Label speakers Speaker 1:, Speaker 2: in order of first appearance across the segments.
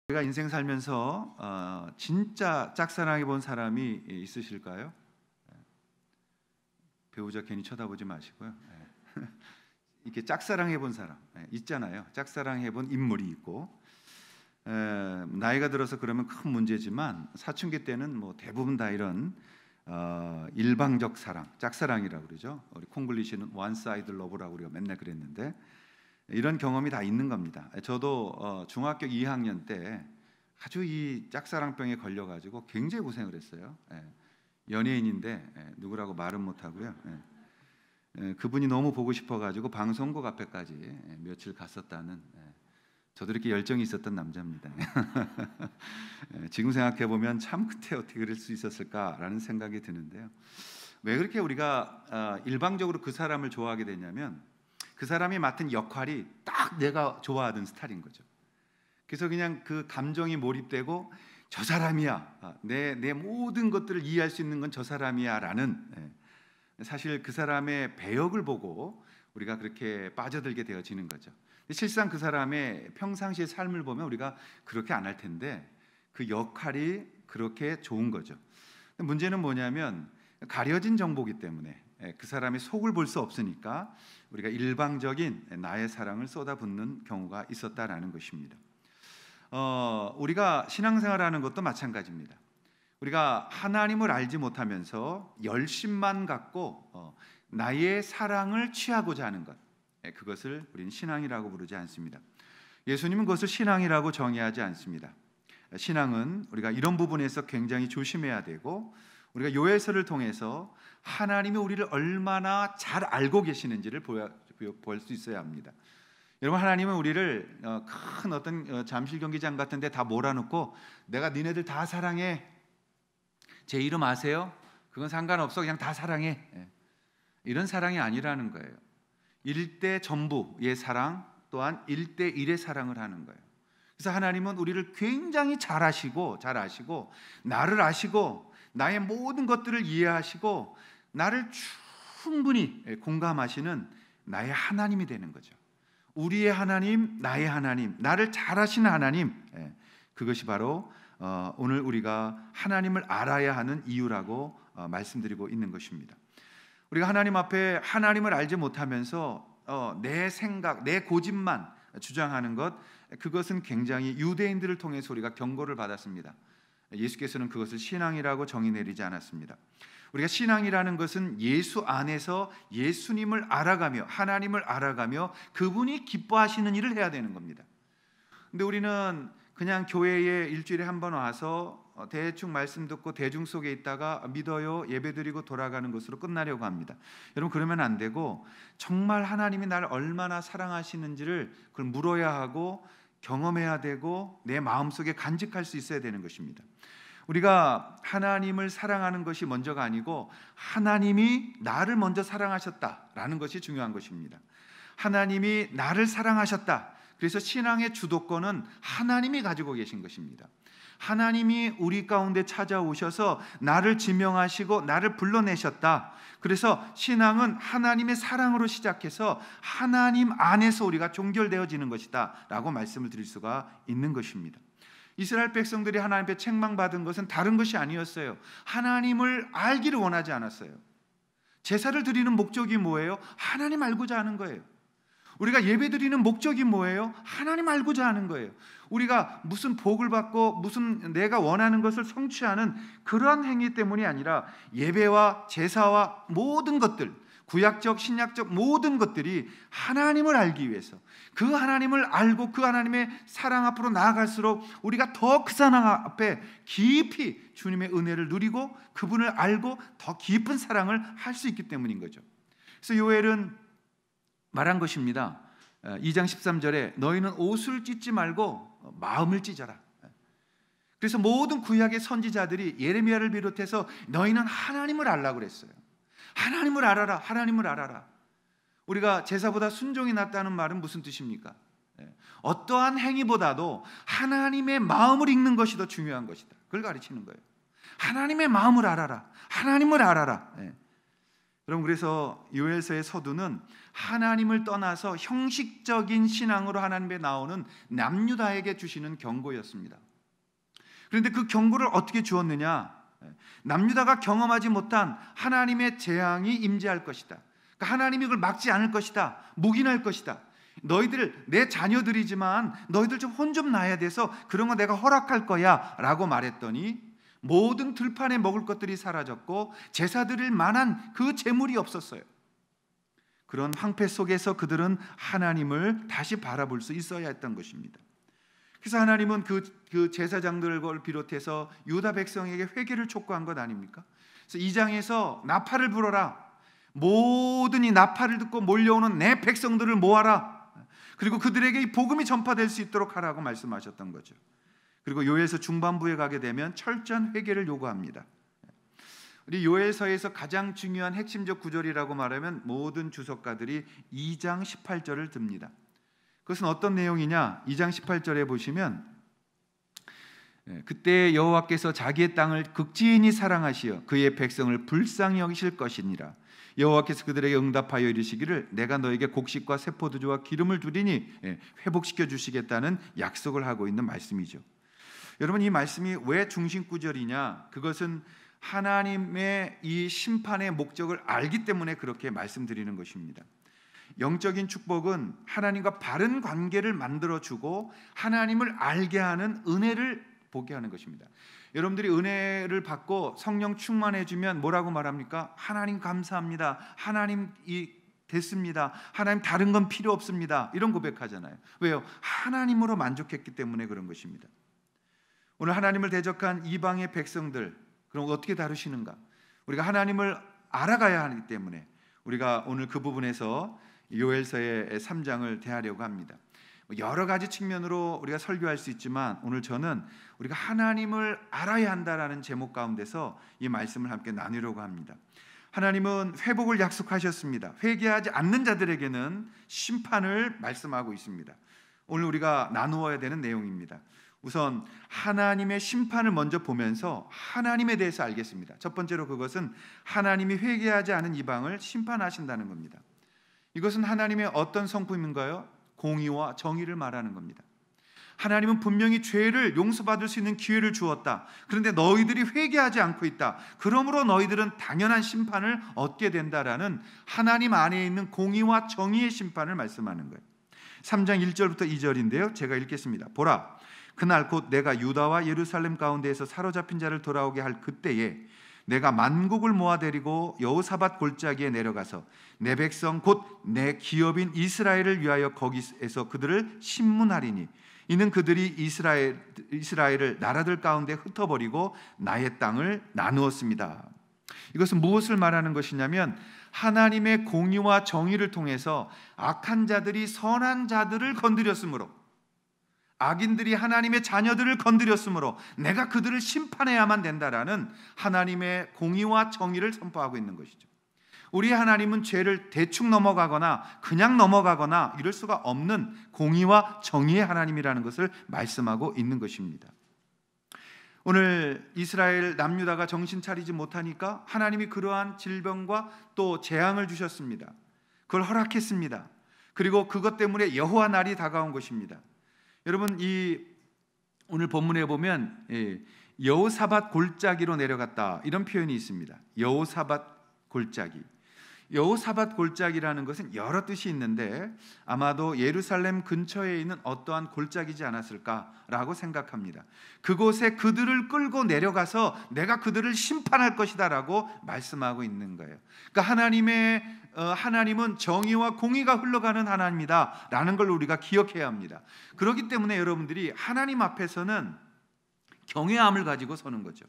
Speaker 1: 우리가 인생 살면서 진짜 짝사랑해 본 사람이 있으실까요? 배우자 괜히 쳐다보지 마시고요. 이렇게 짝사랑해 본 사람 있잖아요. 짝사랑해 본 인물이 있고, 나이가 들어서 그러면 큰 문제지만 사춘기 때는 뭐 대부분 다 이런 일방적 사랑, 짝사랑이라고 그러죠. 우리 콩글리시는 one side love라고 우리가 맨날 그랬는데, 이런 경험이 다 있는 겁니다. 저도 중학교 2학년 때 아주 이 짝사랑병에 걸려가지고 굉장히 고생을 했어요. 연예인인데 누구라고 말은 못하고요. 그분이 너무 보고 싶어가지고 방송국 앞에까지 며칠 갔었다는, 저도 이렇게 열정이 있었던 남자입니다. 지금 생각해 보면 참 그때 어떻게 그럴 수 있었을까라는 생각이 드는데요. 왜 그렇게 우리가 일방적으로 그 사람을 좋아하게 되냐면, 그 사람이 맡은 역할이 딱 내가 좋아하던 스타일인 거죠. 그래서 그냥 그 감정이 몰입되고, 저 사람이야, 내 모든 것들을 이해할 수 있는 건 저 사람이야 라는, 사실 그 사람의 배역을 보고 우리가 그렇게 빠져들게 되어지는 거죠. 실상 그 사람의 평상시의 삶을 보면 우리가 그렇게 안 할 텐데, 그 역할이 그렇게 좋은 거죠. 문제는 뭐냐면, 가려진 정보이기 때문에 그 사람의 속을 볼 수 없으니까 우리가 일방적인 나의 사랑을 쏟아붓는 경우가 있었다라는 것입니다. 우리가 신앙생활하는 것도 마찬가지입니다. 우리가 하나님을 알지 못하면서 열심만 갖고 나의 사랑을 취하고자 하는 것, 그것을 우리는 신앙이라고 부르지 않습니다. 예수님은 그것을 신앙이라고 정의하지 않습니다. 신앙은 우리가 이런 부분에서 굉장히 조심해야 되고, 우리가 요해서를 통해서 하나님이 우리를 얼마나 잘 알고 계시는지를 볼 수 있어야 합니다. 여러분, 하나님은 우리를 큰 어떤 잠실 경기장 같은 데 다 몰아놓고 내가 니네들 다 사랑해, 제 이름 아세요? 그건 상관없어, 그냥 다 사랑해, 이런 사랑이 아니라는 거예요. 1대 전부의 사랑, 또한 1대1의 사랑을 하는 거예요. 그래서 하나님은 우리를 굉장히 잘 아시고 나를 아시고 나의 모든 것들을 이해하시고 나를 충분히 공감하시는 나의 하나님이 되는 거죠. 우리의 하나님, 나의 하나님, 나를 잘 아시는 하나님, 그것이 바로 오늘 우리가 하나님을 알아야 하는 이유라고 말씀드리고 있는 것입니다. 우리가 하나님 앞에 하나님을 알지 못하면서 내 생각, 내 고집만 주장하는 것, 그것은 굉장히 유대인들을 통해서 우리가 경고를 받았습니다. 예수께서는 그것을 신앙이라고 정의 내리지 않았습니다. 우리가 신앙이라는 것은 예수 안에서 예수님을 알아가며 하나님을 알아가며 그분이 기뻐하시는 일을 해야 되는 겁니다. 근데 우리는 그냥 교회에 일주일에 한 번 와서 대충 말씀 듣고 대중 속에 있다가 믿어요, 예배드리고 돌아가는 것으로 끝나려고 합니다. 여러분, 그러면 안 되고 정말 하나님이 나를 얼마나 사랑하시는지를 그걸 물어야 하고 경험해야 되고 내 마음속에 간직할 수 있어야 되는 것입니다. 우리가 하나님을 사랑하는 것이 먼저가 아니고 하나님이 나를 먼저 사랑하셨다라는 것이 중요한 것입니다. 하나님이 나를 사랑하셨다. 그래서 신앙의 주도권은 하나님이 가지고 계신 것입니다. 하나님이 우리 가운데 찾아오셔서 나를 지명하시고 나를 불러내셨다. 그래서 신앙은 하나님의 사랑으로 시작해서 하나님 안에서 우리가 종결되어지는 것이다 라고 말씀을 드릴 수가 있는 것입니다. 이스라엘 백성들이 하나님 앞에 책망받은 것은 다른 것이 아니었어요. 하나님을 알기를 원하지 않았어요. 제사를 드리는 목적이 뭐예요? 하나님 알고자 하는 거예요. 우리가 예배드리는 목적이 뭐예요? 하나님 알고자 하는 거예요. 우리가 무슨 복을 받고 무슨 내가 원하는 것을 성취하는 그러한 행위 때문이 아니라 예배와 제사와 모든 것들, 구약적 신약적 모든 것들이 하나님을 알기 위해서, 그 하나님을 알고 그 하나님의 사랑 앞으로 나아갈수록 우리가 더 그 사랑 앞에 깊이 주님의 은혜를 누리고 그분을 알고 더 깊은 사랑을 할 수 있기 때문인 거죠. 그래서 요엘은 말한 것입니다. 2장 13절에 너희는 옷을 찢지 말고 마음을 찢어라. 그래서 모든 구약의 선지자들이 예레미야를 비롯해서 너희는 하나님을 알라고 그랬어요. 하나님을 알아라, 하나님을 알아라. 우리가 제사보다 순종이 낫다는 말은 무슨 뜻입니까? 어떠한 행위보다도 하나님의 마음을 읽는 것이 더 중요한 것이다. 그걸 가르치는 거예요. 하나님의 마음을 알아라, 하나님을 알아라. 여러분, 그래서 요엘서의 서두는 하나님을 떠나서 형식적인 신앙으로 하나님께 나오는 남유다에게 주시는 경고였습니다. 그런데 그 경고를 어떻게 주었느냐? 남유다가 경험하지 못한 하나님의 재앙이 임재할 것이다. 그러니까 하나님이 그걸 막지 않을 것이다. 묵인할 것이다. 너희들 내 자녀들이지만 너희들 좀 혼 좀 나야 돼서 그런 거 내가 허락할 거야 라고 말했더니 모든 들판에 먹을 것들이 사라졌고 제사 드릴 만한 그 재물이 없었어요. 그런 황폐 속에서 그들은 하나님을 다시 바라볼 수 있어야 했던 것입니다. 그래서 하나님은 그 제사장들을 비롯해서 유다 백성에게 회개를 촉구한 것 아닙니까? 그래서 2장에서 나팔을 불어라. 모든 이 나팔을 듣고 몰려오는 내 백성들을 모아라. 그리고 그들에게 이 복음이 전파될 수 있도록 하라고 말씀하셨던 거죠. 그리고 요엘서 중반부에 가게 되면 철저한 회개를 요구합니다. 우리 요엘서에서 가장 중요한 핵심적 구절이라고 말하면 모든 주석가들이 2장 18절을 듭니다. 그것은 어떤 내용이냐? 2장 18절에 보시면 그때 여호와께서 자기의 땅을 극진히 사랑하시어 그의 백성을 불쌍히 여기실 것이니라. 여호와께서 그들에게 응답하여 이르시기를 내가 너에게 곡식과 새 포도주와 기름을 두리니 회복시켜 주시겠다는 약속을 하고 있는 말씀이죠. 여러분, 이 말씀이 왜 중심구절이냐? 그것은 하나님의 이 심판의 목적을 알기 때문에 그렇게 말씀드리는 것입니다. 영적인 축복은 하나님과 바른 관계를 만들어주고 하나님을 알게 하는 은혜를 보게 하는 것입니다. 여러분들이 은혜를 받고 성령 충만해지면 뭐라고 말합니까? 하나님 감사합니다. 하나님이 됐습니다. 하나님 다른 건 필요 없습니다. 이런 고백하잖아요. 왜요? 하나님으로 만족했기 때문에 그런 것입니다. 오늘 하나님을 대적한 이방의 백성들, 그럼 어떻게 다루시는가? 우리가 하나님을 알아가야 하기 때문에 우리가 오늘 그 부분에서 요엘서의 3장을 대하려고 합니다. 여러 가지 측면으로 우리가 설교할 수 있지만 오늘 저는 우리가 하나님을 알아야 한다라는 제목 가운데서 이 말씀을 함께 나누려고 합니다. 하나님은 회복을 약속하셨습니다. 회개하지 않는 자들에게는 심판을 말씀하고 있습니다. 오늘 우리가 나누어야 되는 내용입니다. 우선 하나님의 심판을 먼저 보면서 하나님에 대해서 알겠습니다. 첫 번째로 그것은 하나님이 회개하지 않은 이방을 심판하신다는 겁니다. 이것은 하나님의 어떤 성품인가요? 공의와 정의를 말하는 겁니다. 하나님은 분명히 죄를 용서받을 수 있는 기회를 주었다. 그런데 너희들이 회개하지 않고 있다. 그러므로 너희들은 당연한 심판을 얻게 된다라는 하나님 안에 있는 공의와 정의의 심판을 말씀하는 거예요. 3장 1절부터 2절인데요. 제가 읽겠습니다. 보라, 그날 곧 내가 유다와 예루살렘 가운데에서 사로잡힌 자를 돌아오게 할 그때에 내가 만국을 모아 데리고 여호사밧 골짜기에 내려가서 내 백성 곧 내 기업인 이스라엘을 위하여 거기에서 그들을 심문하리니 이는 그들이 이스라엘을 나라들 가운데 흩어버리고 나의 땅을 나누었습니다. 이것은 무엇을 말하는 것이냐면 하나님의 공의와 정의를 통해서 악한 자들이 선한 자들을 건드렸으므로, 악인들이 하나님의 자녀들을 건드렸으므로 내가 그들을 심판해야만 된다라는 하나님의 공의와 정의를 선포하고 있는 것이죠. 우리 하나님은 죄를 대충 넘어가거나 그냥 넘어가거나 이럴 수가 없는 공의와 정의의 하나님이라는 것을 말씀하고 있는 것입니다. 오늘 이스라엘 남유다가 정신 차리지 못하니까 하나님이 그러한 질병과 또 재앙을 주셨습니다. 그걸 허락했습니다. 그리고 그것 때문에 여호와 날이 다가온 것입니다. 여러분, 이 오늘 본문에 보면 여호사밧 골짜기로 내려갔다 이런 표현이 있습니다. 여호사밧 골짜기. 여호사밧 골짜기라는 것은 여러 뜻이 있는데 아마도 예루살렘 근처에 있는 어떠한 골짜기지 않았을까라고 생각합니다. 그곳에 그들을 끌고 내려가서 내가 그들을 심판할 것이다라고 말씀하고 있는 거예요. 그러니까 하나님은 정의와 공의가 흘러가는 하나님이다라는 걸 우리가 기억해야 합니다. 그렇기 때문에 여러분들이 하나님 앞에서는 경외함을 가지고 서는 거죠.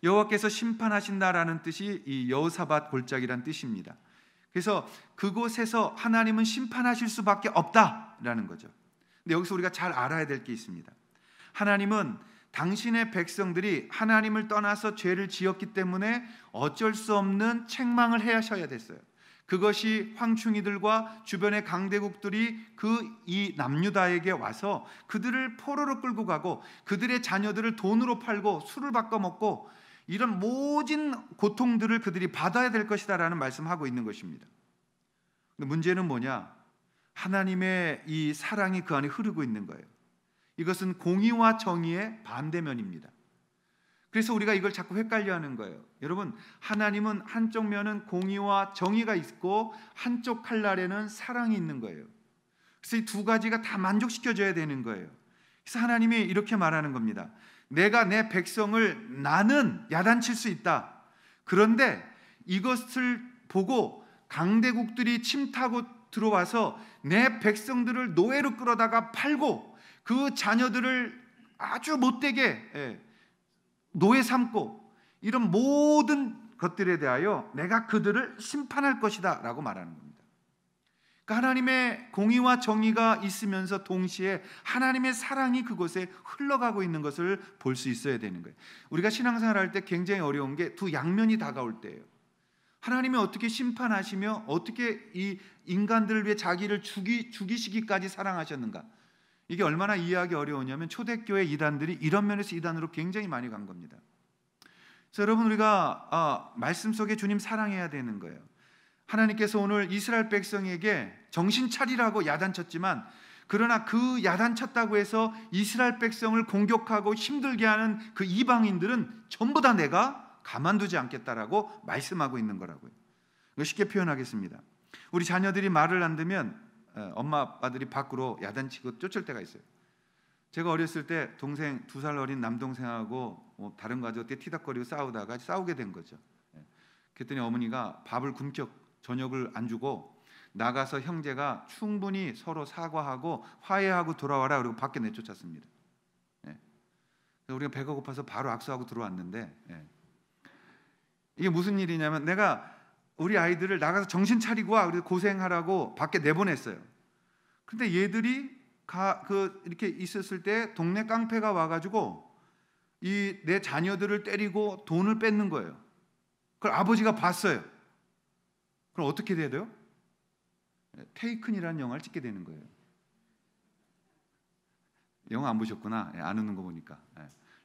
Speaker 1: 여호와께서 심판하신다라는 뜻이 이 여호사밧 골짜기란 뜻입니다. 그래서 그곳에서 하나님은 심판하실 수밖에 없다라는 거죠. 근데 여기서 우리가 잘 알아야 될 게 있습니다. 하나님은 당신의 백성들이 하나님을 떠나서 죄를 지었기 때문에 어쩔 수 없는 책망을 하셔야 됐어요. 그것이 황충이들과 주변의 강대국들이 이 남유다에게 와서 그들을 포로로 끌고 가고 그들의 자녀들을 돈으로 팔고 술을 바꿔 먹고 이런 모진 고통들을 그들이 받아야 될 것이다라는 말씀하고 있는 것입니다. 근데 문제는 뭐냐? 하나님의 이 사랑이 그 안에 흐르고 있는 거예요. 이것은 공의와 정의의 반대면입니다. 그래서 우리가 이걸 자꾸 헷갈려하는 거예요. 여러분, 하나님은 한쪽 면은 공의와 정의가 있고 한쪽 칼날에는 사랑이 있는 거예요. 그래서 이 두 가지가 다 만족시켜져야 되는 거예요. 그래서 하나님이 이렇게 말하는 겁니다. 내가 내 백성을 나는 야단칠 수 있다. 그런데 이것을 보고 강대국들이 침타고 들어와서 내 백성들을 노예로 끌어다가 팔고 그 자녀들을 아주 못되게 노예 삼고 이런 모든 것들에 대하여 내가 그들을 심판할 것이다 라고 말하는 겁니다. 그러니까 하나님의 공의와 정의가 있으면서 동시에 하나님의 사랑이 그곳에 흘러가고 있는 것을 볼 수 있어야 되는 거예요. 우리가 신앙생활할 때 굉장히 어려운 게 두 양면이 다가올 때예요. 하나님이 어떻게 심판하시며 어떻게 이 인간들을 위해 자기를 죽이시기까지 사랑하셨는가. 이게 얼마나 이해하기 어려우냐면 초대교회 이단들이 이런 면에서 이단으로 굉장히 많이 간 겁니다. 그래서 여러분, 우리가 말씀 속에 주님 사랑해야 되는 거예요. 하나님께서 오늘 이스라엘 백성에게 정신 차리라고 야단쳤지만, 그러나 그 야단쳤다고 해서 이스라엘 백성을 공격하고 힘들게 하는 그 이방인들은 전부 다 내가 가만두지 않겠다라고 말씀하고 있는 거라고요. 쉽게 표현하겠습니다. 우리 자녀들이 말을 안 듣면 엄마 아빠들이 밖으로 야단치고 쫓을 때가 있어요. 제가 어렸을 때 동생 2살 어린 남동생하고 다른 가족한테 티닥거리고 싸우다가 싸우게 된 거죠. 그랬더니 어머니가 밥을 굶격 저녁을 안 주고 나가서 형제가 충분히 서로 사과하고 화해하고 돌아와라 그리고 밖에 내쫓았습니다. 우리가 배가 고파서 바로 악수하고 들어왔는데, 이게 무슨 일이냐면 내가 우리 아이들을 나가서 정신 차리고 와 그래서 고생하라고 밖에 내보냈어요. 근데 얘들이 이렇게 있었을 때 동네 깡패가 와가지고 이 내 자녀들을 때리고 돈을 뺏는 거예요. 그걸 아버지가 봤어요. 그럼 어떻게 돼야 돼요? 테이큰이라는 영화를 찍게 되는 거예요. 영화 안 보셨구나. 안 웃는 거 보니까.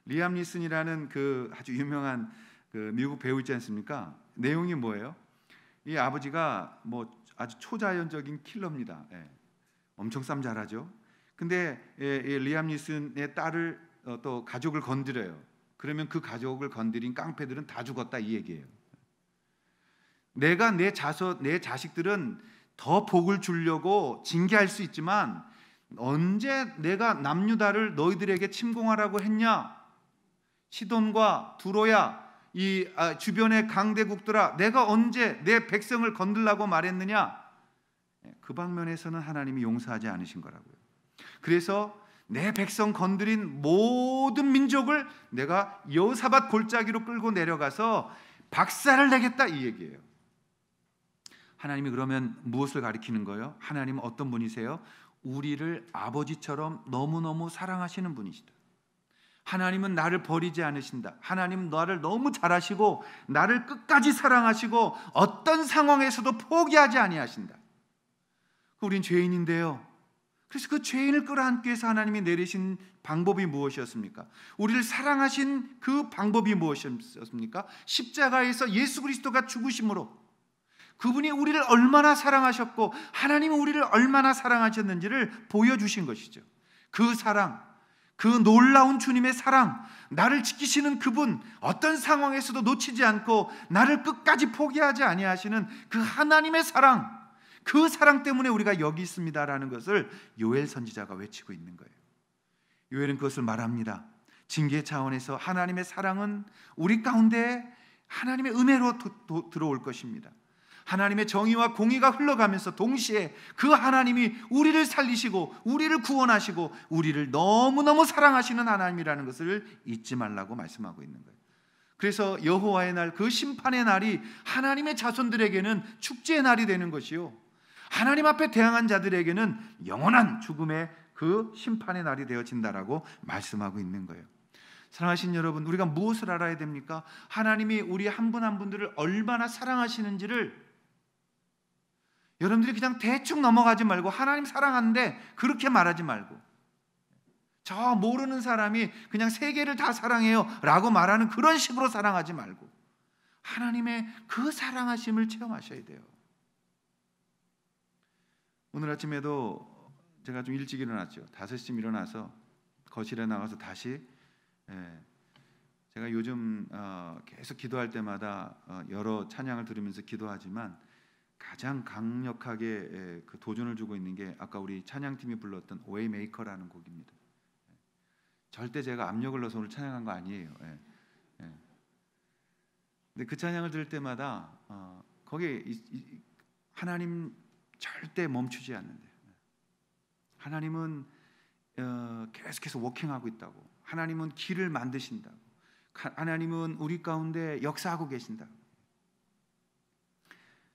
Speaker 1: 리암 니슨이라는 그 아주 유명한 그 미국 배우 있지 않습니까? 내용이 뭐예요? 이 아버지가 뭐 아주 초자연적인 킬러입니다. 엄청 싸움 잘하죠. 근데 리암 니슨의 딸을 또 가족을 건드려요. 그러면 그 가족을 건드린 깡패들은 다 죽었다 이 얘기예요. 내가 내 자식들은 더 복을 주려고 징계할 수 있지만 언제 내가 남유다를 너희들에게 침공하라고 했냐? 시돈과 두로야 이 주변의 강대국들아, 내가 언제 내 백성을 건들라고 말했느냐? 그 방면에서는 하나님이 용서하지 않으신 거라고요. 그래서 내 백성 건드린 모든 민족을 내가 여호사밧 골짜기로 끌고 내려가서 박살을 내겠다 이 얘기예요. 하나님이 그러면 무엇을 가리키는 거예요? 하나님은 어떤 분이세요? 우리를 아버지처럼 너무너무 사랑하시는 분이시다. 하나님은 나를 버리지 않으신다. 하나님은 나를 너무 잘하시고 나를 끝까지 사랑하시고 어떤 상황에서도 포기하지 아니하신다. 우린 죄인인데요. 그래서 그 죄인을 끌어안기 위해서 하나님이 내리신 방법이 무엇이었습니까? 우리를 사랑하신 그 방법이 무엇이었습니까? 십자가에서 예수 그리스도가 죽으심으로 그분이 우리를 얼마나 사랑하셨고 하나님이 우리를 얼마나 사랑하셨는지를 보여주신 것이죠. 그 사랑, 그 놀라운 주님의 사랑, 나를 지키시는 그분, 어떤 상황에서도 놓치지 않고 나를 끝까지 포기하지 아니하시는 그 하나님의 사랑, 그 사랑 때문에 우리가 여기 있습니다라는 것을 요엘 선지자가 외치고 있는 거예요. 요엘은 그것을 말합니다. 징계 차원에서 하나님의 사랑은 우리 가운데 하나님의 은혜로 들어올 것입니다. 하나님의 정의와 공의가 흘러가면서 동시에 그 하나님이 우리를 살리시고 우리를 구원하시고 우리를 너무너무 사랑하시는 하나님이라는 것을 잊지 말라고 말씀하고 있는 거예요. 그래서 여호와의 날, 그 심판의 날이 하나님의 자손들에게는 축제의 날이 되는 것이요, 하나님 앞에 대항한 자들에게는 영원한 죽음의 그 심판의 날이 되어진다라고 말씀하고 있는 거예요. 사랑하신 여러분, 우리가 무엇을 알아야 됩니까? 하나님이 우리 한 분 한 분들을 얼마나 사랑하시는지를 여러분들이 그냥 대충 넘어가지 말고 하나님 사랑하는데 그렇게 말하지 말고 저 모르는 사람이 그냥 세계를 다 사랑해요 라고 말하는 그런 식으로 사랑하지 말고 하나님의 그 사랑하심을 체험하셔야 돼요. 오늘 아침에도 제가 좀 일찍 일어났죠. 5시쯤 일어나서 거실에 나가서 다시 제가 요즘 계속 기도할 때마다 여러 찬양을 들으면서 기도하지만 가장 강력하게 그 도전을 주고 있는 게 아까 우리 찬양팀이 불렀던 웨이메이커라는 곡입니다. 절대 제가 압력을 넣어서 오늘 찬양한 거 아니에요. 근데 그 찬양을 들을 때마다 거기에 하나님 절대 멈추지 않는데 하나님은 계속해서 워킹하고 있다고, 하나님은 길을 만드신다고, 하나님은 우리 가운데 역사하고 계신다고.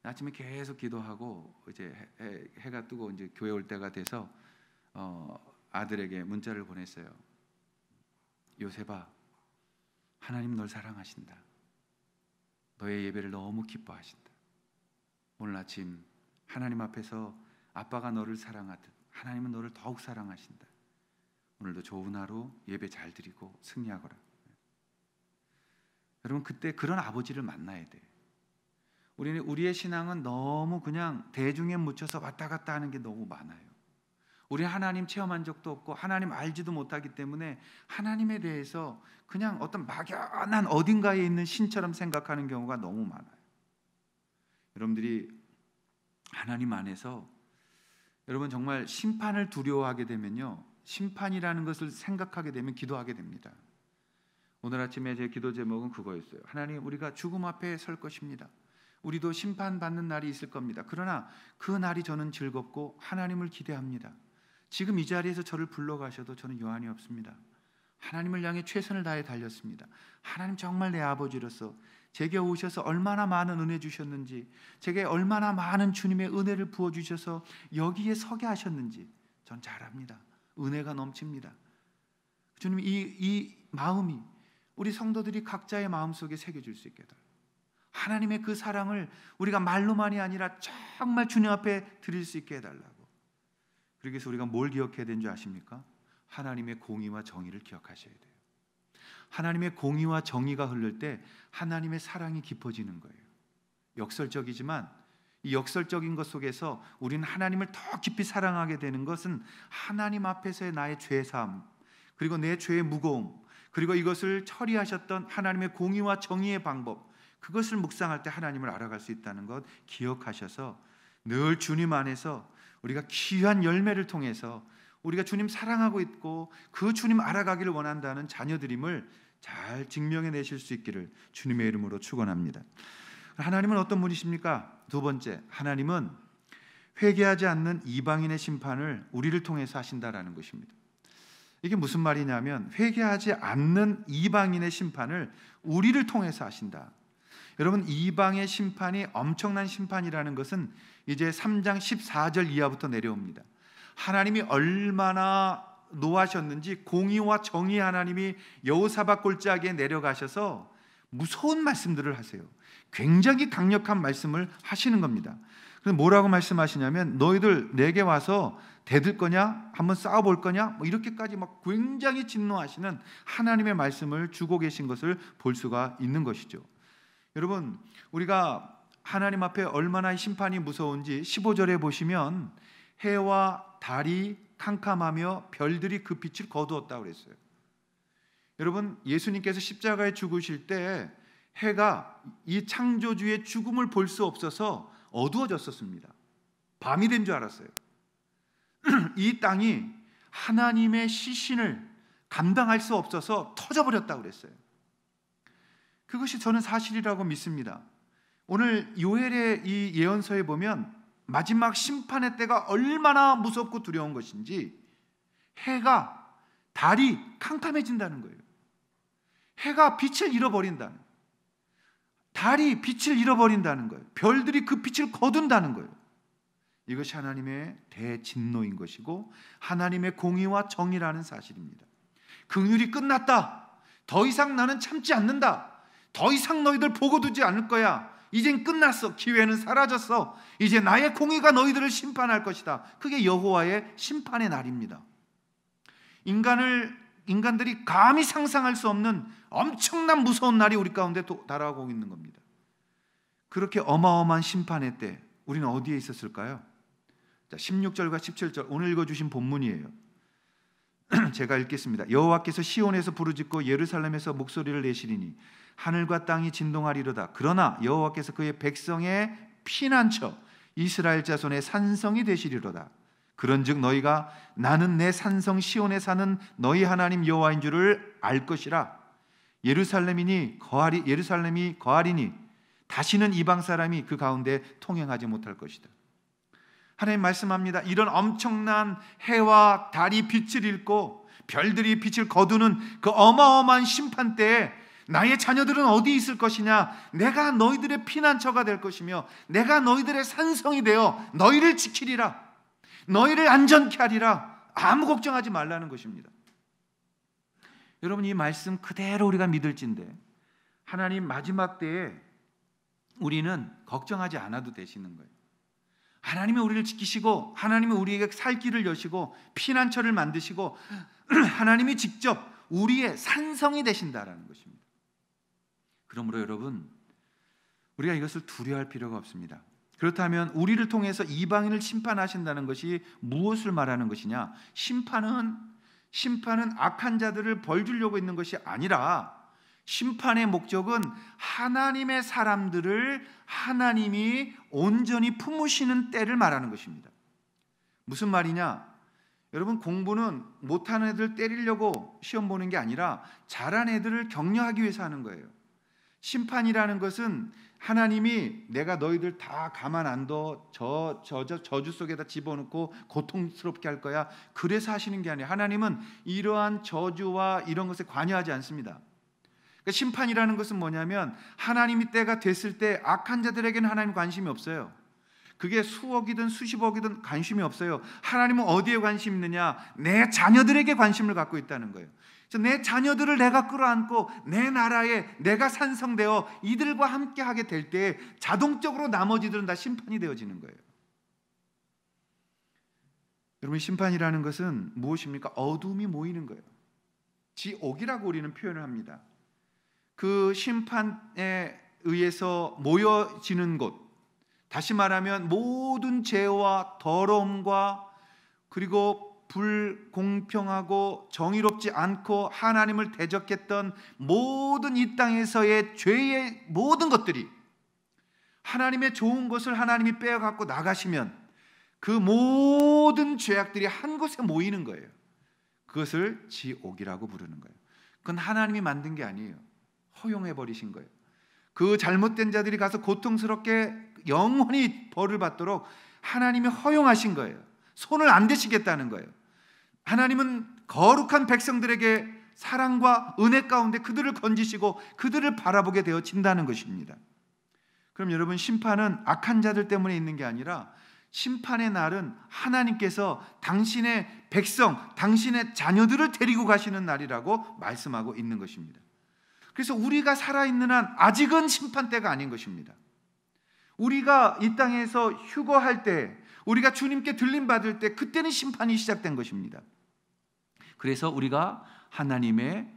Speaker 1: 아침에 계속 기도하고 이제 해가 뜨고 이제 교회 올 때가 돼서 아들에게 문자를 보냈어요. 요셉아, 하나님 널 사랑하신다. 너의 예배를 너무 기뻐하신다. 오늘 아침 하나님 앞에서 아빠가 너를 사랑하듯 하나님은 너를 더욱 사랑하신다. 오늘도 좋은 하루 예배 잘 드리고 승리하거라. 여러분, 그때 그런 아버지를 만나야 돼. 우리의 신앙은 너무 그냥 대중에 묻혀서 왔다 갔다 하는 게 너무 많아요. 우리 하나님 체험한 적도 없고 하나님 알지도 못하기 때문에 하나님에 대해서 그냥 어떤 막연한 어딘가에 있는 신처럼 생각하는 경우가 너무 많아요. 여러분들이 하나님 안에서 여러분 정말 심판을 두려워하게 되면요, 심판이라는 것을 생각하게 되면 기도하게 됩니다. 오늘 아침에 제 기도 제목은 그거였어요. 하나님, 우리가 죽음 앞에 설 것입니다. 우리도 심판받는 날이 있을 겁니다. 그러나 그 날이 저는 즐겁고 하나님을 기대합니다. 지금 이 자리에서 저를 불러가셔도 저는 여한이 없습니다. 하나님을 향해 최선을 다해 달렸습니다. 하나님 정말 내 아버지로서 제게 오셔서 얼마나 많은 은혜 주셨는지, 제게 얼마나 많은 주님의 은혜를 부어주셔서 여기에 서게 하셨는지 전 잘 압니다. 은혜가 넘칩니다. 주님, 이 마음이 우리 성도들이 각자의 마음속에 새겨질 수 있게 해달라고, 하나님의 그 사랑을 우리가 말로만이 아니라 정말 주님 앞에 드릴 수 있게 해달라고. 그러기 위해서 우리가 뭘 기억해야 되는 줄 아십니까? 하나님의 공의와 정의를 기억하셔야 돼요. 하나님의 공의와 정의가 흐를 때 하나님의 사랑이 깊어지는 거예요. 역설적이지만 이 역설적인 것 속에서 우리는 하나님을 더 깊이 사랑하게 되는 것은 하나님 앞에서의 나의 죄사함, 그리고 내 죄의 무거움, 그리고 이것을 처리하셨던 하나님의 공의와 정의의 방법, 그것을 묵상할 때 하나님을 알아갈 수 있다는 것 기억하셔서 늘 주님 안에서 우리가 귀한 열매를 통해서 우리가 주님 사랑하고 있고 그 주님 알아가기를 원한다는 자녀들임을 잘 증명해내실 수 있기를 주님의 이름으로 축원합니다. 하나님은 어떤 분이십니까? 두 번째, 하나님은 회개하지 않는 이방인의 심판을 우리를 통해서 하신다라는 것입니다. 이게 무슨 말이냐면 회개하지 않는 이방인의 심판을 우리를 통해서 하신다. 여러분, 이방의 심판이 엄청난 심판이라는 것은 이제 3장 14절 이하부터 내려옵니다. 하나님이 얼마나 노하셨는지 공의와 정의 하나님이 여호사밧 골짜기에 내려가셔서 무서운 말씀들을 하세요. 굉장히 강력한 말씀을 하시는 겁니다. 그래서 뭐라고 말씀하시냐면 너희들 내게 와서 대들 거냐? 한번 싸워볼 거냐? 뭐 이렇게까지 막 굉장히 진노하시는 하나님의 말씀을 주고 계신 것을 볼 수가 있는 것이죠. 여러분, 우리가 하나님 앞에 얼마나 심판이 무서운지 15절에 보시면 해와 달이 캄캄하며 별들이 그 빛을 거두었다고 그랬어요. 여러분, 예수님께서 십자가에 죽으실 때 해가 이 창조주의 죽음을 볼 수 없어서 어두워졌었습니다. 밤이 된 줄 알았어요. 이 땅이 하나님의 시신을 감당할 수 없어서 터져버렸다고 그랬어요. 그것이 저는 사실이라고 믿습니다. 오늘 요엘의 이 예언서에 보면 마지막 심판의 때가 얼마나 무섭고 두려운 것인지 해가 달이 캄캄해진다는 거예요. 해가 빛을 잃어버린다는 거예요. 달이 빛을 잃어버린다는 거예요. 별들이 그 빛을 거둔다는 거예요. 이것이 하나님의 대진노인 것이고 하나님의 공의와 정의라는 사실입니다. 긍휼이 끝났다. 더 이상 나는 참지 않는다. 더 이상 너희들 보고 두지 않을 거야. 이젠 끝났어. 기회는 사라졌어. 이제 나의 공의가 너희들을 심판할 것이다. 그게 여호와의 심판의 날입니다. 인간들이 감히 상상할 수 없는 엄청난 무서운 날이 우리 가운데 달아오고 있는 겁니다. 그렇게 어마어마한 심판의 때 우리는 어디에 있었을까요? 자, 16절과 17절 오늘 읽어주신 본문이에요. 제가 읽겠습니다. 여호와께서 시온에서 부르짖고 예루살렘에서 목소리를 내시리니 하늘과 땅이 진동하리로다. 그러나 여호와께서 그의 백성의 피난처 이스라엘 자손의 산성이 되시리로다. 그런즉 너희가 나는 내 산성 시온에 사는 너희 하나님 여호와인 줄을 알 것이라. 예루살렘이 거하리니 다시는 이방 사람이 그 가운데 통행하지 못할 것이다. 하나님 말씀합니다. 이런 엄청난 해와 달이 빛을 잃고 별들이 빛을 거두는 그 어마어마한 심판 때에 나의 자녀들은 어디 있을 것이냐? 내가 너희들의 피난처가 될 것이며 내가 너희들의 산성이 되어 너희를 지키리라. 너희를 안전케 하리라. 아무 걱정하지 말라는 것입니다. 여러분, 이 말씀 그대로 우리가 믿을진데 하나님 마지막 때에 우리는 걱정하지 않아도 되시는 거예요. 하나님이 우리를 지키시고 하나님이 우리에게 살 길을 여시고 피난처를 만드시고 하나님이 직접 우리의 산성이 되신다라는 것입니다. 그러므로 여러분, 우리가 이것을 두려워할 필요가 없습니다. 그렇다면 우리를 통해서 이방인을 심판하신다는 것이 무엇을 말하는 것이냐? 심판은 악한 자들을 벌 주려고 있는 것이 아니라 심판의 목적은 하나님의 사람들을 하나님이 온전히 품으시는 때를 말하는 것입니다. 무슨 말이냐? 여러분, 공부는 못하는 애들 때리려고 시험 보는 게 아니라 잘하는 애들을 격려하기 위해서 하는 거예요. 심판이라는 것은 하나님이 내가 너희들 다 가만 안 둬 저주 속에다 집어넣고 고통스럽게 할 거야, 그래서 하시는 게 아니에요. 하나님은 이러한 저주와 이런 것에 관여하지 않습니다. 그러니까 심판이라는 것은 뭐냐면 하나님이 때가 됐을 때 악한 자들에게는 하나님 관심이 없어요. 그게 수억이든 수십억이든 관심이 없어요. 하나님은 어디에 관심이 있느냐? 내 자녀들에게 관심을 갖고 있다는 거예요. 그래서 내 자녀들을 내가 끌어안고 내 나라에 내가 산성되어 이들과 함께 하게 될 때 자동적으로 나머지들은 다 심판이 되어지는 거예요. 여러분, 심판이라는 것은 무엇입니까? 어둠이 모이는 거예요. 지옥이라고 우리는 표현을 합니다. 그 심판에 의해서 모여지는 곳, 다시 말하면 모든 죄와 더러움과 그리고 불공평하고 정의롭지 않고 하나님을 대적했던 모든 이 땅에서의 죄의 모든 것들이 하나님의 좋은 것을 하나님이 빼앗고 나가시면 그 모든 죄악들이 한 곳에 모이는 거예요. 그것을 지옥이라고 부르는 거예요. 그건 하나님이 만든 게 아니에요. 허용해 버리신 거예요. 그 잘못된 자들이 가서 고통스럽게 영원히 벌을 받도록 하나님이 허용하신 거예요. 손을 안 대시겠다는 거예요. 하나님은 거룩한 백성들에게 사랑과 은혜 가운데 그들을 건지시고 그들을 바라보게 되어진다는 것입니다. 그럼 여러분, 심판은 악한 자들 때문에 있는 게 아니라 심판의 날은 하나님께서 당신의 백성, 당신의 자녀들을 데리고 가시는 날이라고 말씀하고 있는 것입니다. 그래서 우리가 살아있는 한 아직은 심판 때가 아닌 것입니다. 우리가 이 땅에서 휴거할 때, 우리가 주님께 들림받을 때, 그때는 심판이 시작된 것입니다. 그래서 우리가 하나님의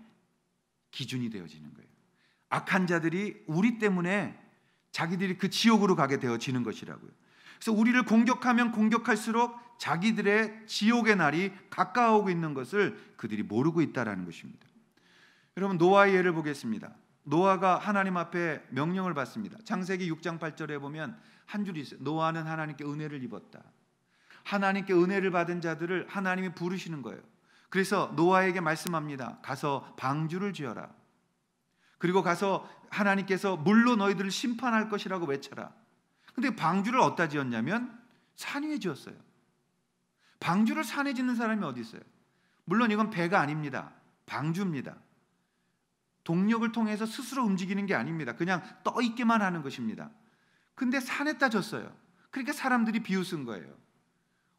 Speaker 1: 기준이 되어지는 거예요. 악한 자들이 우리 때문에 자기들이 그 지옥으로 가게 되어지는 것이라고요. 그래서 우리를 공격하면 공격할수록 자기들의 지옥의 날이 가까워오고 있는 것을 그들이 모르고 있다는 것입니다. 여러분, 노아의 예를 보겠습니다. 노아가 하나님 앞에 명령을 받습니다. 창세기 6장 8절에 보면 한 줄이 있어요. 노아는 하나님께 은혜를 입었다. 하나님께 은혜를 받은 자들을 하나님이 부르시는 거예요. 그래서 노아에게 말씀합니다. 가서 방주를 지어라. 그리고 가서 하나님께서 물로 너희들을 심판할 것이라고 외쳐라. 근데 방주를 어디다 지었냐면 산 위에 지었어요. 방주를 산에 짓는 사람이 어디 있어요? 물론 이건 배가 아닙니다. 방주입니다. 동력을 통해서 스스로 움직이는 게 아닙니다. 그냥 떠 있기만 하는 것입니다. 근데 산에다 졌어요. 그러니까 사람들이 비웃은 거예요.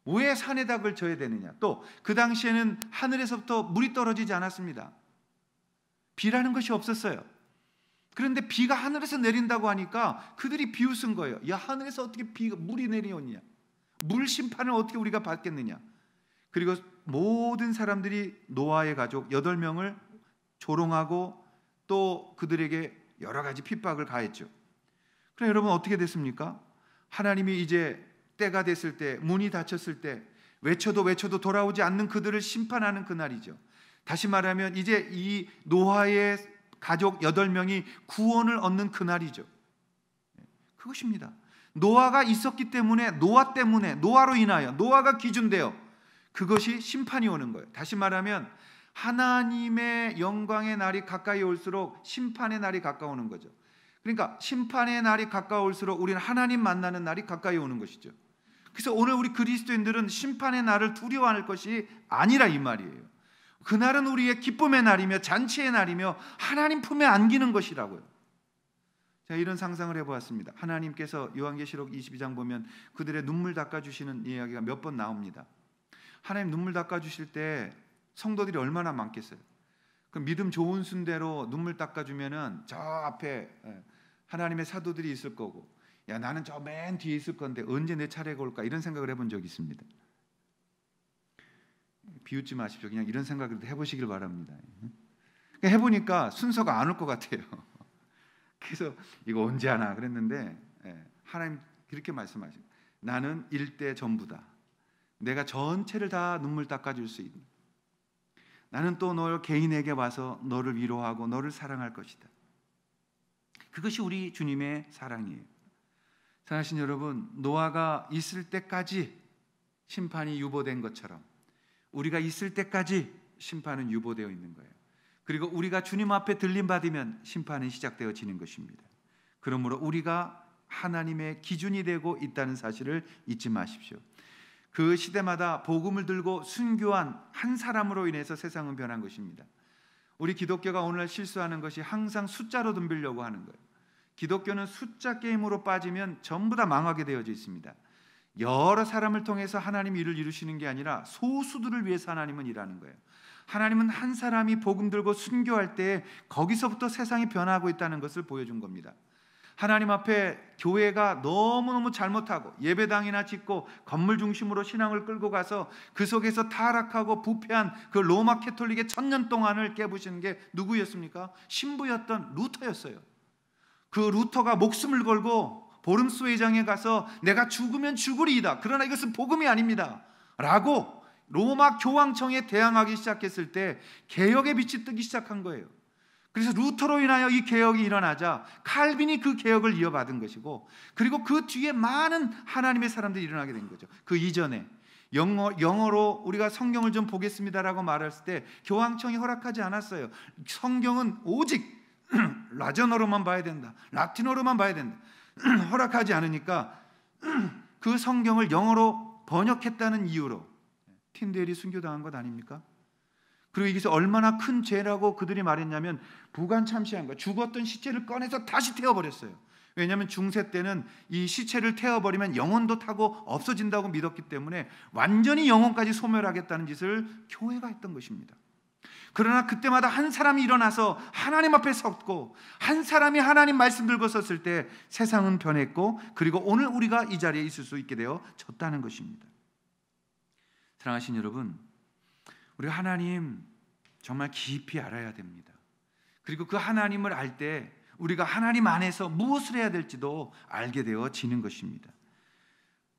Speaker 1: 왜 산에다 그걸 져야 되느냐? 또 그 당시에는 하늘에서부터 물이 떨어지지 않았습니다. 비라는 것이 없었어요. 그런데 비가 하늘에서 내린다고 하니까 그들이 비웃은 거예요. 야, 하늘에서 어떻게 물이 내려오냐? 물 심판을 어떻게 우리가 받겠느냐? 그리고 모든 사람들이 노아의 가족 8명을 조롱하고 또 그들에게 여러 가지 핍박을 가했죠. 그럼 여러분 어떻게 됐습니까? 하나님이 이제 때가 됐을 때, 문이 닫혔을 때 외쳐도 돌아오지 않는 그들을 심판하는 그날이죠. 다시 말하면 이제 이 노아의 가족 8명이 구원을 얻는 그날이죠. 그것입니다. 노아가 있었기 때문에, 노아로 인하여, 노아가 기준되어 그것이 심판이 오는 거예요. 다시 말하면 하나님의 영광의 날이 가까이 올수록 심판의 날이 가까우는 거죠. 그러니까 심판의 날이 가까울수록 우리는 하나님 만나는 날이 가까이 오는 것이죠. 그래서 오늘 우리 그리스도인들은 심판의 날을 두려워할 것이 아니라 이 말이에요. 그날은 우리의 기쁨의 날이며 잔치의 날이며 하나님 품에 안기는 것이라고요. 제가 이런 상상을 해보았습니다. 하나님께서 요한계시록 22장 보면 그들의 눈물 닦아주시는 이야기가 몇 번 나옵니다. 하나님 눈물 닦아주실 때 성도들이 얼마나 많겠어요. 그 믿음 좋은 순대로 눈물 닦아주면은 저 앞에 하나님의 사도들이 있을 거고, 야 나는 저 맨 뒤에 있을 건데 언제 내 차례가 올까, 이런 생각을 해본 적이 있습니다. 비웃지 마십시오. 그냥 이런 생각을 해보시길 바랍니다. 해보니까 순서가 안 올 것 같아요. 그래서 이거 언제 하나 그랬는데 하나님 그렇게 말씀하시고, 나는 일대 전부다. 내가 전체를 다 눈물 닦아줄 수 있는, 나는 또 너 개인에게 와서 너를 위로하고 너를 사랑할 것이다. 그것이 우리 주님의 사랑이에요. 사랑하신 여러분, 노아가 있을 때까지 심판이 유보된 것처럼 우리가 있을 때까지 심판은 유보되어 있는 거예요. 그리고 우리가 주님 앞에 들림받으면 심판은 시작되어지는 것입니다. 그러므로 우리가 하나님의 기준이 되고 있다는 사실을 잊지 마십시오. 그 시대마다 복음을 들고 순교한 한 사람으로 인해서 세상은 변한 것입니다. 우리 기독교가 오늘날 실수하는 것이 항상 숫자로 덤비려고 하는 거예요. 기독교는 숫자 게임으로 빠지면 전부 다 망하게 되어져 있습니다. 여러 사람을 통해서 하나님 일을 이루시는 게 아니라 소수들을 위해서 하나님은 일하는 거예요. 하나님은 한 사람이 복음 들고 순교할 때 거기서부터 세상이 변하고 있다는 것을 보여준 겁니다. 하나님 앞에 교회가 너무너무 잘못하고 예배당이나 짓고 건물 중심으로 신앙을 끌고 가서 그 속에서 타락하고 부패한 그 로마 캐톨릭의 1000년 동안을 깨부시는 게 누구였습니까? 신부였던 루터였어요. 그 루터가 목숨을 걸고 보름스 회장에 가서 내가 죽으면 죽으리이다, 그러나 이것은 복음이 아닙니다 라고 로마 교황청에 대항하기 시작했을 때 개혁의 빛이 뜨기 시작한 거예요. 그래서 루터로 인하여 이 개혁이 일어나자 칼빈이 그 개혁을 이어받은 것이고, 그리고 그 뒤에 많은 하나님의 사람들이 일어나게 된 거죠. 그 이전에 영어로 우리가 성경을 좀 보겠습니다라고 말했을 때 교황청이 허락하지 않았어요. 성경은 오직 라전어로만 봐야 된다, 라틴어로만 봐야 된다 허락하지 않으니까 그 성경을 영어로 번역했다는 이유로 틴데일이 순교당한 것 아닙니까? 그리고 이것이 얼마나 큰 죄라고 그들이 말했냐면 부관참시한 거예요. 죽었던 시체를 꺼내서 다시 태워버렸어요. 왜냐하면 중세 때는 이 시체를 태워버리면 영혼도 타고 없어진다고 믿었기 때문에 완전히 영혼까지 소멸하겠다는 짓을 교회가 했던 것입니다. 그러나 그때마다 한 사람이 일어나서 하나님 앞에 섰고 한 사람이 하나님 말씀 들고 섰을 때 세상은 변했고, 그리고 오늘 우리가 이 자리에 있을 수 있게 되어졌다는 것입니다. 사랑하신 여러분, 우리가 하나님 정말 깊이 알아야 됩니다. 그리고 그 하나님을 알 때 우리가 하나님 안에서 무엇을 해야 될지도 알게 되어지는 것입니다.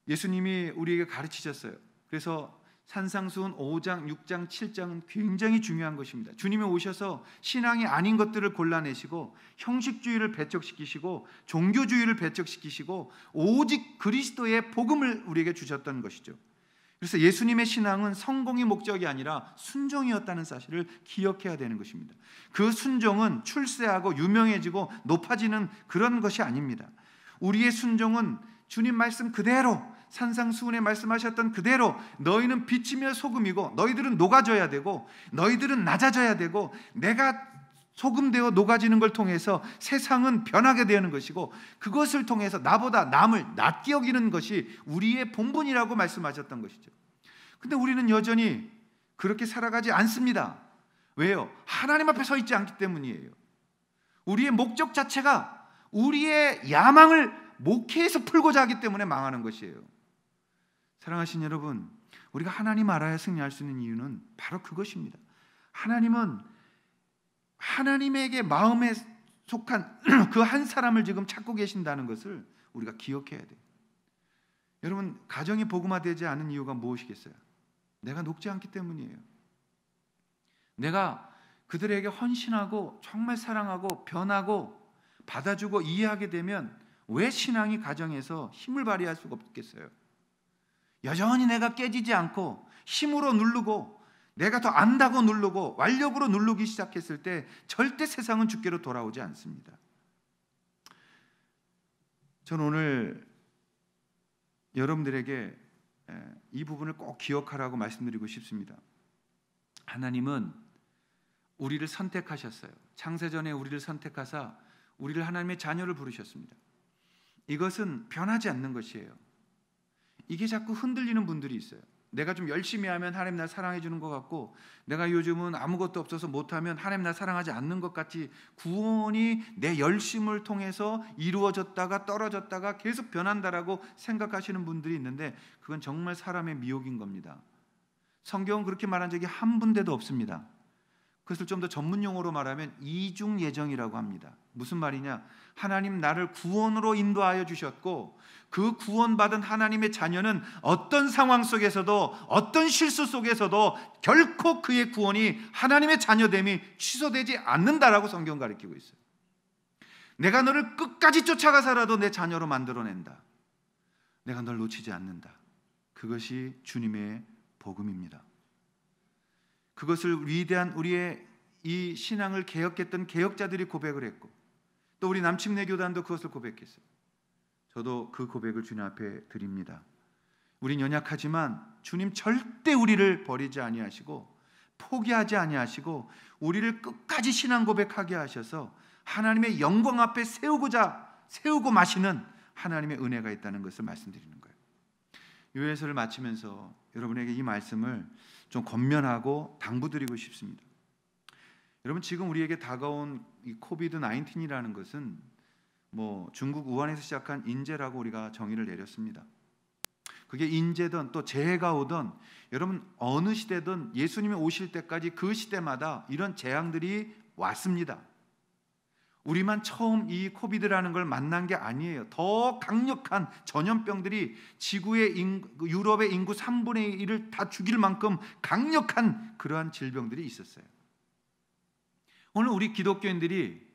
Speaker 1: 예수님이 우리에게 가르치셨어요. 그래서 산상수훈 5장, 6장, 7장은 굉장히 중요한 것입니다. 주님이 오셔서 신앙이 아닌 것들을 골라내시고 형식주의를 배척시키시고 종교주의를 배척시키시고 오직 그리스도의 복음을 우리에게 주셨던 것이죠. 그래서 예수님의 신앙은 성공이 목적이 아니라 순종이었다는 사실을 기억해야 되는 것입니다. 그 순종은 출세하고 유명해지고 높아지는 그런 것이 아닙니다. 우리의 순종은 주님 말씀 그대로, 산상수훈에 말씀하셨던 그대로 너희는 빛이며 소금이고 너희들은 녹아져야 되고 너희들은 낮아져야 되고 내가 소금되어 녹아지는 걸 통해서 세상은 변하게 되는 것이고, 그것을 통해서 나보다 남을 낮게 여기는 것이 우리의 본분이라고 말씀하셨던 것이죠. 근데 우리는 여전히 그렇게 살아가지 않습니다. 왜요? 하나님 앞에 서 있지 않기 때문이에요. 우리의 목적 자체가 우리의 야망을 목회에서 풀고자 하기 때문에 망하는 것이에요. 사랑하신 여러분, 우리가 하나님 알아야 승리할 수 있는 이유는 바로 그것입니다. 하나님은 하나님에게 마음에 속한 그 한 사람을 지금 찾고 계신다는 것을 우리가 기억해야 돼요. 여러분, 가정이 복음화되지 않은 이유가 무엇이겠어요? 내가 녹지 않기 때문이에요. 내가 그들에게 헌신하고 정말 사랑하고 변하고 받아주고 이해하게 되면 왜 신앙이 가정에서 힘을 발휘할 수가 없겠어요? 여전히 내가 깨지지 않고 힘으로 누르고 내가 더 안다고 누르고 완력으로 누르기 시작했을 때 절대 세상은 주께로 돌아오지 않습니다. 저는 오늘 여러분들에게 이 부분을 꼭 기억하라고 말씀드리고 싶습니다. 하나님은 우리를 선택하셨어요. 창세전에 우리를 선택하사 우리를 하나님의 자녀를 부르셨습니다. 이것은 변하지 않는 것이에요. 이게 자꾸 흔들리는 분들이 있어요. 내가 좀 열심히 하면 하나님 날 사랑해 주는 것 같고, 내가 요즘은 아무것도 없어서 못하면 하나님 날 사랑하지 않는 것 같이 구원이 내 열심을 통해서 이루어졌다가 떨어졌다가 계속 변한다라고 생각하시는 분들이 있는데, 그건 정말 사람의 미혹인 겁니다. 성경은 그렇게 말한 적이 한 군데도 없습니다. 그것을 좀 더 전문 용어로 말하면 이중 예정이라고 합니다. 무슨 말이냐? 하나님 나를 구원으로 인도하여 주셨고, 그 구원받은 하나님의 자녀는 어떤 상황 속에서도 어떤 실수 속에서도 결코 그의 구원이 하나님의 자녀됨이 취소되지 않는다라고 성경 가르치고 있어요. 내가 너를 끝까지 쫓아가서라도 내 자녀로 만들어낸다. 내가 널 놓치지 않는다. 그것이 주님의 복음입니다. 그것을 위대한 우리의 이 신앙을 개혁했던 개혁자들이 고백을 했고, 또 우리 남침내 교단도 그것을 고백했어요. 저도 그 고백을 주님 앞에 드립니다. 우린 연약하지만 주님 절대 우리를 버리지 아니하시고 포기하지 아니하시고 우리를 끝까지 신앙 고백하게 하셔서 하나님의 영광 앞에 세우고 마시는 하나님의 은혜가 있다는 것을 말씀드리는 거예요. 요해서를 마치면서 여러분에게 이 말씀을 좀 권면하고 당부드리고 싶습니다. 여러분, 지금 우리에게 다가온 이 코비드 19이라는 것은 중국 우한에서 시작한 인재라고 우리가 정의를 내렸습니다. 그게 인재든 또 재해가 오든, 여러분 어느 시대든 예수님이 오실 때까지 그 시대마다 이런 재앙들이 왔습니다. 우리만 처음 이 코비드라는 걸 만난 게 아니에요. 더 강력한 전염병들이 유럽의 인구 3분의 1을 다 죽일 만큼 강력한 그러한 질병들이 있었어요. 오늘 우리 기독교인들이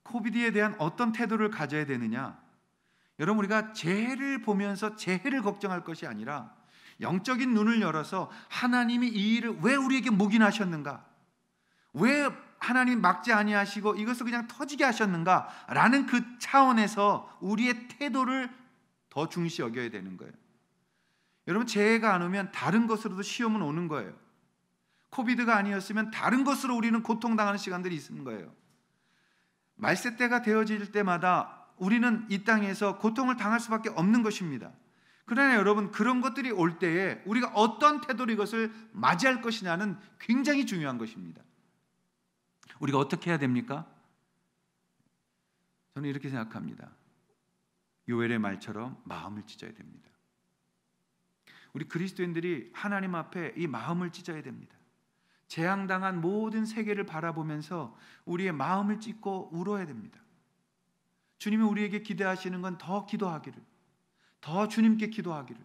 Speaker 1: 코비드에 대한 어떤 태도를 가져야 되느냐? 여러분, 우리가 재해를 보면서 재해를 걱정할 것이 아니라 영적인 눈을 열어서 하나님이 이 일을 왜 우리에게 묵인하셨는가? 왜 하나님 막지 아니하시고 이것을 그냥 터지게 하셨는가라는 그 차원에서 우리의 태도를 더 중시 여겨야 되는 거예요. 여러분, 재해가 안 오면 다른 것으로도 시험은 오는 거예요. 코비드가 아니었으면 다른 것으로 우리는 고통당하는 시간들이 있는 거예요. 말세 때가 되어질 때마다 우리는 이 땅에서 고통을 당할 수밖에 없는 것입니다. 그러나 여러분, 그런 것들이 올 때에 우리가 어떤 태도로 이것을 맞이할 것이냐는 굉장히 중요한 것입니다. 우리가 어떻게 해야 됩니까? 저는 이렇게 생각합니다. 요엘의 말처럼 마음을 찢어야 됩니다. 우리 그리스도인들이 하나님 앞에 이 마음을 찢어야 됩니다. 재앙당한 모든 세계를 바라보면서 우리의 마음을 찢고 울어야 됩니다. 주님이 우리에게 기대하시는 건 더 기도하기를, 더 주님께 기도하기를,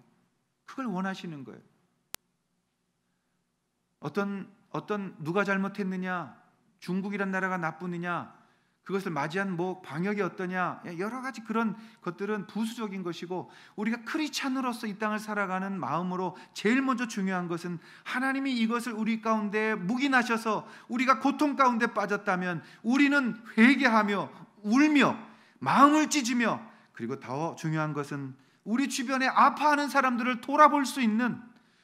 Speaker 1: 그걸 원하시는 거예요. 어떤 누가 잘못했느냐, 중국이란 나라가 나쁘느냐, 그것을 맞이한 방역이 어떠냐, 여러 가지 그런 것들은 부수적인 것이고, 우리가 크리스찬으로서 이 땅을 살아가는 마음으로 제일 먼저 중요한 것은 하나님이 이것을 우리 가운데 묵인하셔서 우리가 고통 가운데 빠졌다면 우리는 회개하며 울며 마음을 찢으며, 그리고 더 중요한 것은 우리 주변에 아파하는 사람들을 돌아볼 수 있는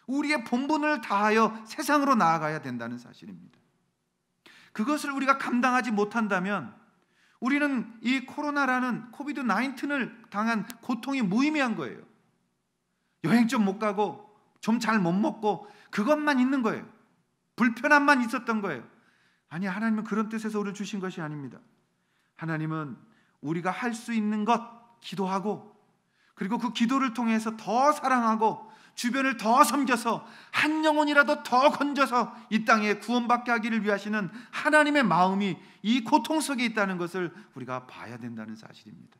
Speaker 1: 우리의 본분을 다하여 세상으로 나아가야 된다는 사실입니다. 그것을 우리가 감당하지 못한다면 우리는 이 코로나라는 코비드 19을 당한 고통이 무의미한 거예요. 여행 좀 못 가고 좀 잘 못 먹고 그것만 있는 거예요. 불편함만 있었던 거예요. 아니, 하나님은 그런 뜻에서 우리를 주신 것이 아닙니다. 하나님은 우리가 할 수 있는 것 기도하고, 그리고 그 기도를 통해서 더 사랑하고 주변을 더 섬겨서 한 영혼이라도 더 건져서 이 땅에 구원받게 하기를 위하시는 하나님의 마음이 이 고통 속에 있다는 것을 우리가 봐야 된다는 사실입니다.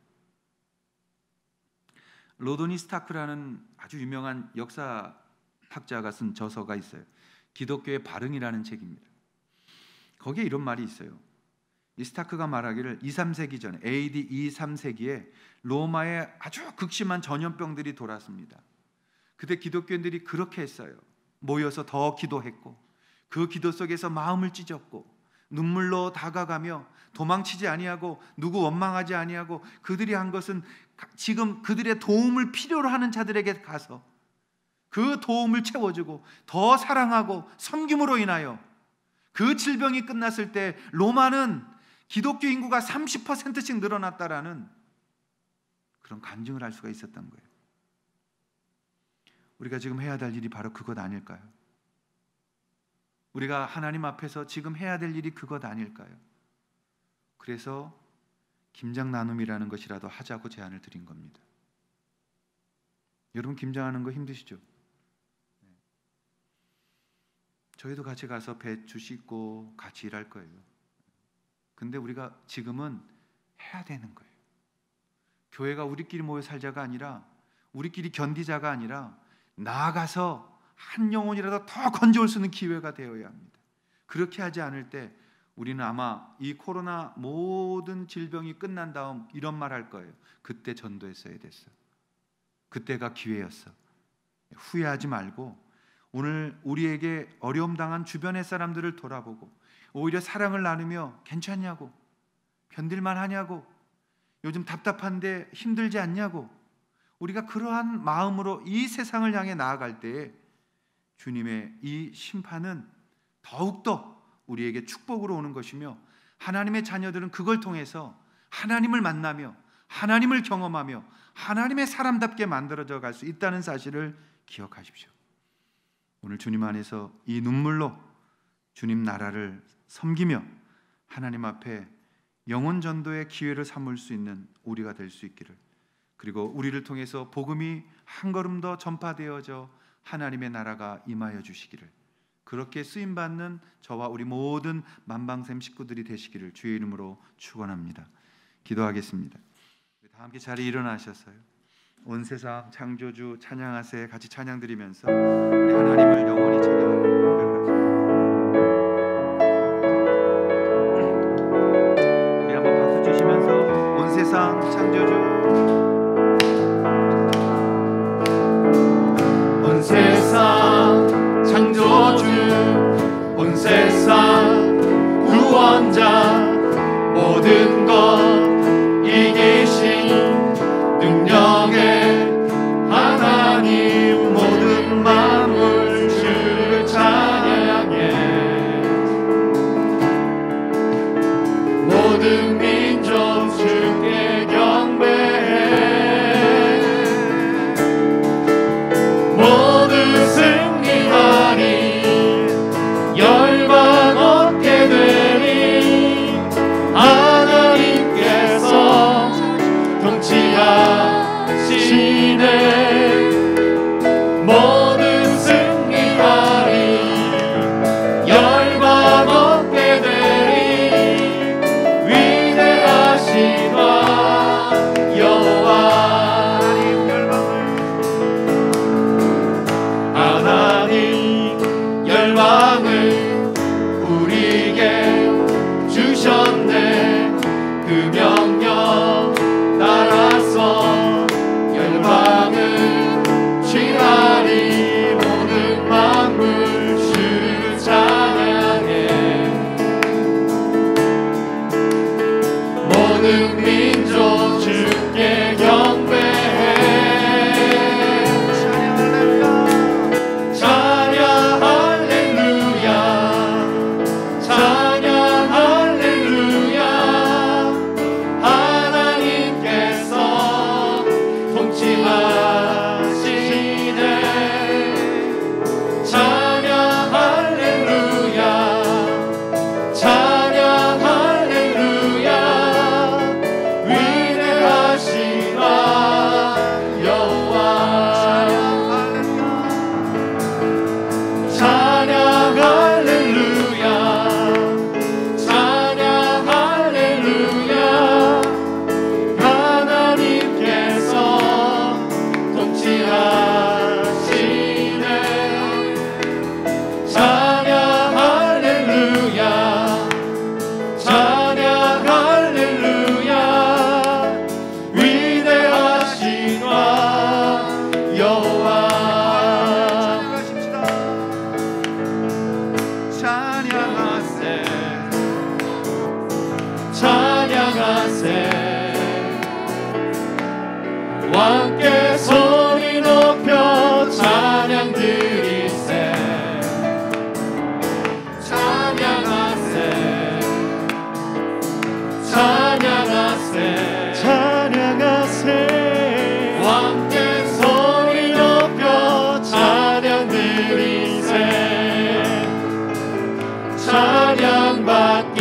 Speaker 1: 로도니 스타크라는 아주 유명한 역사학자가 쓴 저서가 있어요. 기독교의 발흥이라는 책입니다. 거기에 이런 말이 있어요. 이 스타크가 말하기를 2, 3세기 전에 AD 2, 3세기에 로마에 아주 극심한 전염병들이 돌았습니다. 그때 기독교인들이 그렇게 했어요. 모여서 더 기도했고 그 기도 속에서 마음을 찢었고 눈물로 다가가며 도망치지 아니하고 누구 원망하지 아니하고 그들이 한 것은 지금 그들의 도움을 필요로 하는 자들에게 가서 그 도움을 채워주고 더 사랑하고 섬김으로 인하여 그 질병이 끝났을 때 로마는 기독교 인구가 30%씩 늘어났다라는 그런 간증을 할 수가 있었던 거예요. 우리가 지금 해야 될 일이 바로 그것 아닐까요? 우리가 하나님 앞에서 지금 해야 될 일이 그것 아닐까요? 그래서 김장 나눔이라는 것이라도 하자고 제안을 드린 겁니다. 여러분 김장하는 거 힘드시죠? 저희도 같이 가서 배추 씻고 같이 일할 거예요. 근데 우리가 지금은 해야 되는 거예요. 교회가 우리끼리 모여 살자가 아니라 우리끼리 견디자가 아니라 나아가서 한 영혼이라도 더 건져올 수 있는 기회가 되어야 합니다. 그렇게 하지 않을 때 우리는 아마 이 코로나 모든 질병이 끝난 다음 이런 말 할 거예요. 그때 전도했어야 됐어. 그때가 기회였어. 후회하지 말고 오늘 우리에게 어려움 당한 주변의 사람들을 돌아보고 오히려 사랑을 나누며 괜찮냐고, 견딜만 하냐고, 요즘 답답한데 힘들지 않냐고, 우리가 그러한 마음으로 이 세상을 향해 나아갈 때에 주님의 이 심판은 더욱더 우리에게 축복으로 오는 것이며 하나님의 자녀들은 그걸 통해서 하나님을 만나며 하나님을 경험하며 하나님의 사람답게 만들어져 갈 수 있다는 사실을 기억하십시오. 오늘 주님 안에서 이 눈물로 주님 나라를 섬기며 하나님 앞에 영혼 전도의 기회를 삼을 수 있는 우리가 될 수 있기를, 그리고 우리를 통해서 복음이 한 걸음 더 전파되어져 하나님의 나라가 임하여 주시기를, 그렇게 쓰임받는 저와 우리 모든 만방샘 식구들이 되시기를 주의 이름으로 축원합니다. 기도하겠습니다. 다 함께 자리에 일어나셨어요. 온 세상 창조주 찬양하세. 같이 찬양 드리면서 우리 하나님을 영원히 찬양합니다. 우리 한번 박수 주시면서 온 세상 창조주,
Speaker 2: 온 세상 창조주, 온 세상 구원자, 모든 것 이기신 능력의 하나님, 모든 만물 주를 찬양해. 모든 민족 주께 경배해. 모두 승리하리, 열방 얻게 되리. 하나님께서 통치하시네. 모든 승리하리, 열방 얻게 되리. 위대하시다 여호와. 하나님 열방을 우리에게 주셨네. 그 명령 따라서 열방을 취하리. 모든 만물 주를 찬양해. 모든 민족 주께 경배해. 찬양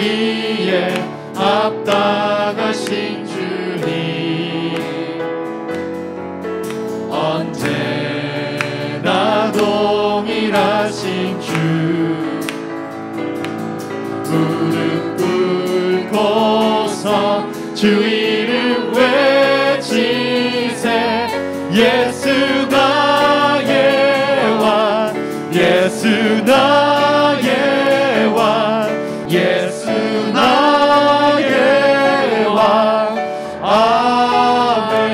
Speaker 2: 이에 합당하신 주님 언제나 동일하신 주 무릎 꿇고서 주 이름 외치세 예수 나의 왕 예수 나의 왕 예수 나의 왕 아멘.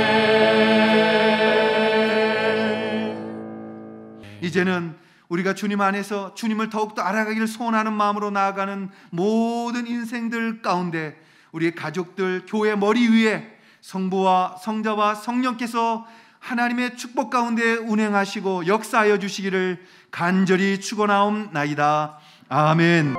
Speaker 1: 이제는 우리가 주님 안에서 주님을 더욱더 알아가기를 소원하는 마음으로 나아가는 모든 인생들 가운데 우리의 가족들, 교회 머리 위에 성부와 성자와 성령께서 하나님의 축복 가운데 운행하시고 역사하여 주시기를 간절히 축원하옵나이다. 아멘.